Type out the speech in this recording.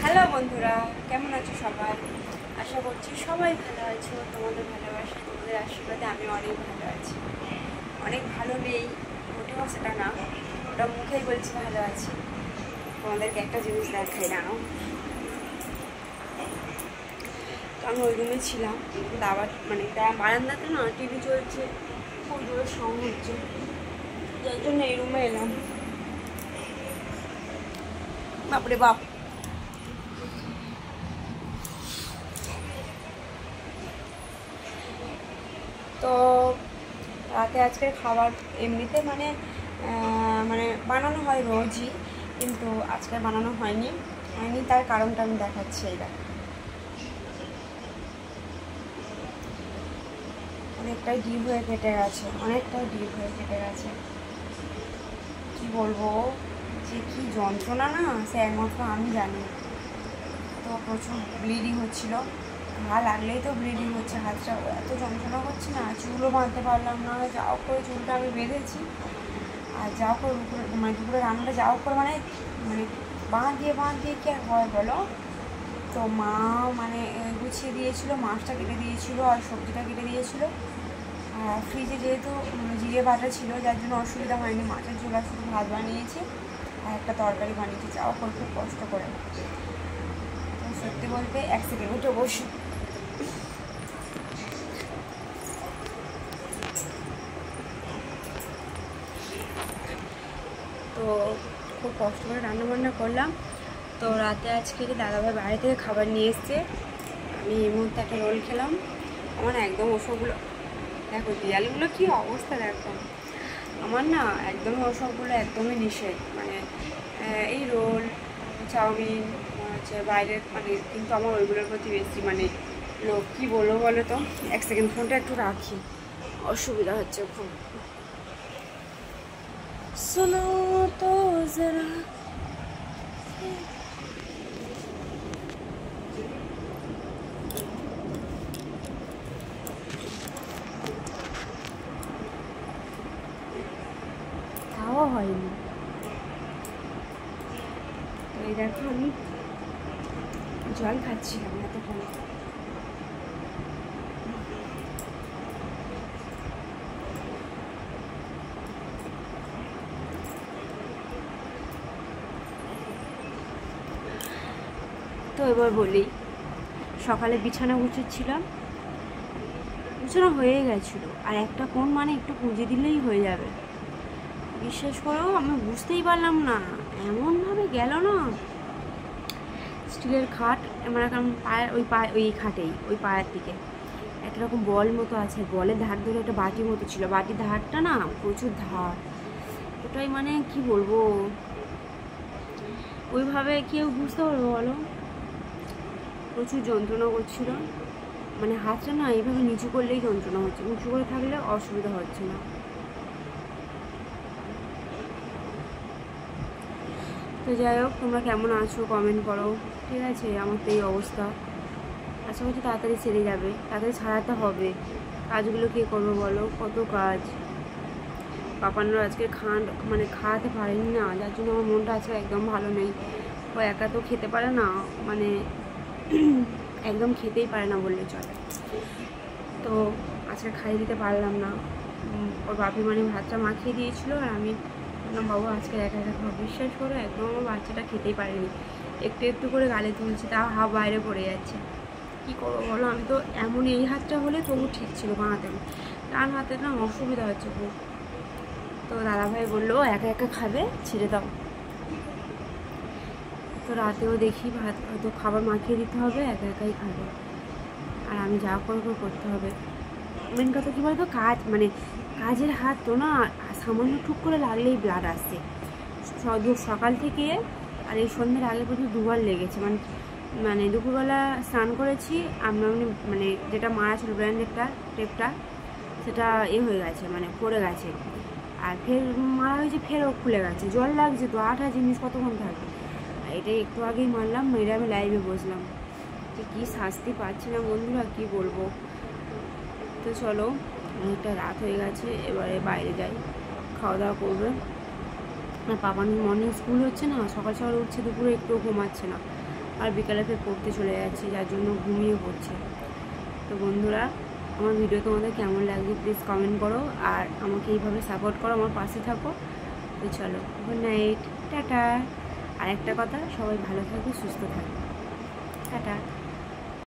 Hello বন্ধুরা, কেমন আছো সবাই? আশা করছি সবাই ভালো আছো। তোমাদের ভালোবাসা, তোমাদের আশীর্বাদে আমি অনেক ভালো আছি। অনেক ভালো নেই মোটেও, সেটা না, ওটা মুখেই বলছি ভালো আছি। তোমাদেরকে একটা জিনিস দেখাই না, তো আমি ওই রুমে ছিলাম, দাবার মানে বারান্দাতে না টিভি চলছে, খুব জোরে সাউন্ড হচ্ছে, যার জন্য এই রুমে এলাম। বাপরে বাপ, তো রাতে আজকে খাবার এমনিতে মানে মানে বানানো হয় রোজই, কিন্তু আজকে বানানো হয়নি। তার কারণটা আমি দেখাচ্ছি। এটা অনেকটাই ডিপ হয়ে কেটে গেছে, কি বলবো যে কি যন্ত্রণা না, সে একমাত্র আমি জানি। তো প্রচুর ব্লিডিং হচ্ছিলো, ঘা লাগলেই তো ব্লিডিং হচ্ছে, হাতটা এত যন্ত্রণা হচ্ছে না, চুলও বাঁধতে পারলাম না। যাও করে চুলটা আমি বেঁধেছি, আর যাও করে দুপুরে রান্নাটা যাও করে মানে মানে বাঁধ দিয়ে কি আর হয় বলো। তো মা মানে গুছিয়ে দিয়েছিল, মাছটা কেটে দিয়েছিল আর সবজিটা কেটে দিয়েছিল। আর ফ্রিজে যেহেতু জিরে বাটা ছিল, যার জন্য অসুবিধা হয়নি। মাছের ঝোলা শুধু ভাত বানিয়েছি আর একটা তরকারি বানিয়েছি, যাও করে খুব কষ্ট করে। তো সত্যি বলতে এক সেকেন্ড উঠে বসি। তো খুব কষ্ট করে রান্নাবান্না করলাম। তো রাতে আজকে দাদাভাই বাইরে থেকে খাবার নিয়ে এসছে, আমি এই মুহূর্তে একটা রোল খেলাম। আমার একদম ওসবগুলো দেখো, দেয়ালগুলো কী অবস্থা দেখো, আমার না একদমই ওসবগুলো একদমই নিষেধ। মানে এই রোল, চাউমিন হচ্ছে বাইরের, মানে কিন্তু আমার ওইগুলোর প্রতি বেশি মানে লোক। কী বলবো বলো তো, এক সেকেন্ড ফোনটা একটু রাখি, অসুবিধা হচ্ছে খুব। শোনো তো জরা, খাওয়া হয়নি। তো এই দেখো আমি জল খাচ্ছিলাম এতক্ষণ। তো এবার বলি, সকালে বিছানা গুছাচ্ছিলাম, গুছানো হয়ে গেছিলো, আর একটা কোণ মানে একটু পুঁজে দিলেই হয়ে যাবে। বিশ্বাস করো আমি বুঝতেই পারলাম না, এমনভাবে গেল না। স্টিলের খাট, মানে এখন পায়ের ওই খাটেই ওই পায়ের দিকে একটা রকম বল মতো আছে, বলের ধার ধরে একটা বাটির মতো ছিল, বাটির ধারটা না প্রচুর ধার। ওটাই মানে কি বলবো, ওইভাবে কেউ বুঝতে পারবো বলো। প্রচুর যন্ত্রণা করছিল, মানে হাতটা না এইভাবে নিচু করলেই যন্ত্রণা হচ্ছে, উঁচু করে থাকলে অসুবিধা হচ্ছে না। তো যাই হোক, তোমরা কেমন আছো কমেন্ট করো, ঠিক আছে? আমার তো এই অবস্থা, আশা করছি তাড়াতাড়ি সেরে যাবে, তাড়াতাড়ি ছাড়াতে হবে। কাজগুলো কে করবো বলো, কত কাজ। পাপানোর আজকে মানে খাওয়াতে পারেনি না, যার জন্য আমার মনটা আজকে একদম ভালো নেই। ও একা তো খেতে পারে না, মানে একদম খেতেই পারে না বললে চলে। তো আজকে খাইয়ে দিতে পারলাম না। ওর বাপি মানে ভাতটা মাখিয়ে দিয়েছিল, আর আমি বললাম বাবু আজকে একা একা খাওয়া। বিশ্বাস করো একদম আমার বাচ্চাটা খেতেই পারেনি, একটু একটু করে গালে তুলছি, তাও হাফ বাইরে পড়ে যাচ্ছে। কী করবো বলো, আমি তো এমন এই হাতটা হলে তবু ঠিক ছিল, বাঁ হাতে, ডান হাতে না অসুবিধা হচ্ছে খুব। তো দাদাভাই বললো একা একা খাবে, ছেড়ে দাও। তো রাতেও দেখি ভাত হয়তো খাবার মাখিয়ে দিতে হবে, একা একাই খাবে, আর আমি যা করবো করতে হবে। মেন কথা কী বলতো, কাজ মানে কাজের হাত তো না, সামান্য টুক করে লাগলেই ব্লাড আসছে। সকাল থেকে আর এই সন্ধ্যের আগে পর্যন্ত দুবার লেগেছে। মানে দুপুরবেলা স্নান করেছি, আমি মানে যেটা মারা ছিল ব্র্যান্ডেরটা টেপটা, সেটা হয়ে গেছে, মানে পড়ে গেছে। আর ফের মারা হয়েছে, ফেরও খুলে গেছে, জল লাগছে তো, আঠা জিনিস কতক্ষণ থাকবে। এটাই একটু আগেই মারলাম, মেরে আমি লাইভে বসলাম, যে কী শাস্তি পাচ্ছি না বন্ধুরা, কী বলবো। তো চলো, অনেকটা রাত হয়ে গেছে, এবারে বাইরে যাই, খাওয়া দাওয়া করবে। আর পাপার মর্নিং স্কুল হচ্ছে না, সকাল সকাল উঠছে, দুপুরে একটু ঘুমাচ্ছে না, আর বিকালে ফের পড়তে চলে যাচ্ছি, যার জন্য ঘুমিয়ে পড়ছে। তো বন্ধুরা, আমার ভিডিও তোমাদের কেমন লাগবে প্লিজ কমেন্ট করো, আর আমাকে এইভাবে সাপোর্ট করো, আমার পাশে থাকো। তো চলো, গুড নাইট, টাটা। আর একটা কথা, সবাই ভালো থাকবে, সুস্থ থাকবে, টাটা।